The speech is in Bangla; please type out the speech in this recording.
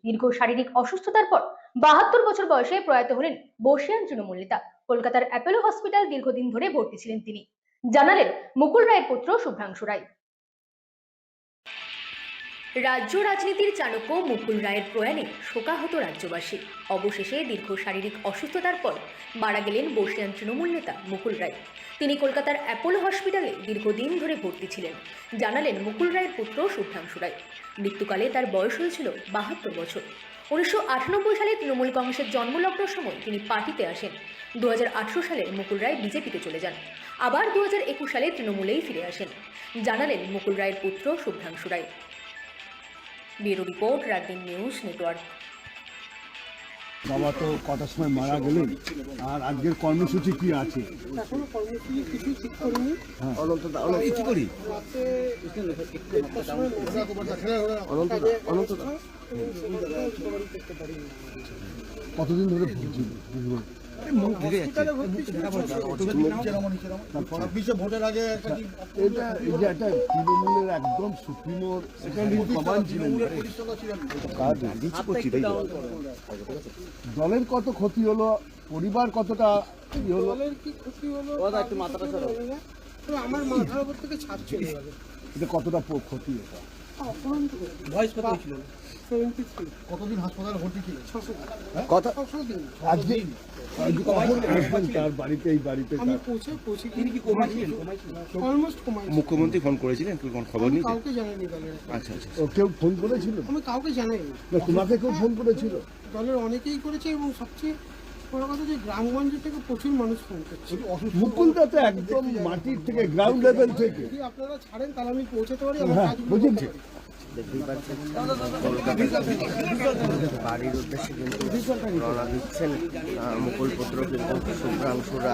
দীর্ঘ শারীরিক অসুস্থতার পর 72 বছর বয়সে প্রয়াত হলেন বর্ষিয়ান তৃণমূল নেতা। কলকাতার অ্যাপোলো হসপিটাল দীর্ঘদিন ধরে ভর্তি ছিলেন তিনি, জানালেন মুকুল রায়ের পুত্র শুভ্রাংশু রায়। রাজ্য রাজনীতির চাণক্য মুকুল রায়ের প্রয়াণে শোকাহত রাজ্যবাসী। অবশেষে দীর্ঘ শারীরিক অসুস্থতার পর মারা গেলেন বর্ষিয়ান তৃণমূল নেতা মুকুল রায়। তিনি কলকাতার অ্যাপোলো হসপিটালে দীর্ঘদিন ধরে ভর্তি ছিলেন, জানালেন মুকুল রায়ের পুত্র শুভ্রাংশু রায়। মৃত্যুকালে তার বয়স হয়েছিল 72 বছর। 1998 সালে তৃণমূল কংগ্রেসের জন্মলগ্ন সময় তিনি পার্টিতে আসেন। 2018 সালে মুকুল রায় বিজেপিতে চলে যান। আবার 2021 সালে তৃণমূলেই ফিরে আসেন, জানালেন মুকুল রায়ের পুত্র Subhrangshu Roy. Bureau report, Rajdin news network. বাবা তো কটার সময় মারা গেলেন, আর আজকের কর্মসূচি কি আছে? এখনো কর্মসূচি কিছু ঠিক করিনি। কতদিন ধরে ভোটের আগে এটা তৃণমূলের একদম সুপ্রিমোর ছিলেন। দলের কত ক্ষতি হলো, পরিবার কতটা হলো? দলের কি ক্ষতি হলো আমার মাথার উপর থেকে ছাদ চলে গেল। এটা কতটা ক্ষতি এটা? কতদিন হাসপাতালে ভর্তি ছিল? 600 দিন। আজকে কখন আসবেন তার বাড়িতে? এই বাড়িতে আমি পৌঁছে অলমোস্ট কমাই। মুখ্যমন্ত্রী ফোন করেছিলেন, কোন খবর নেই? কাউকে জানাইনি দলের। আচ্ছা আচ্ছা। কেউ ফোন করেছিল? আমি কাউকে জানাইনি। তোমাকে কেউ ফোন করেছিল? দলের অনেকেই করেছে, এবং সবচেয়ে বড় কথা যে গ্রামগঞ্জ থেকে প্রচুর মানুষ ফোন করছে। মুকুলদা তো একদম মাটির থেকে, গ্রাউন্ড লেভেল থেকে। যদি আপনারা ছাড়েন তাহলে আমি পৌঁছাতে পারি। আমার কাজ বুঝেছি। বাড়ির উদ্দেশ্যে কিন্তু রওনা দিচ্ছেন মুকুল পুত্র কিন্তু শুভ্রাংশু রায়।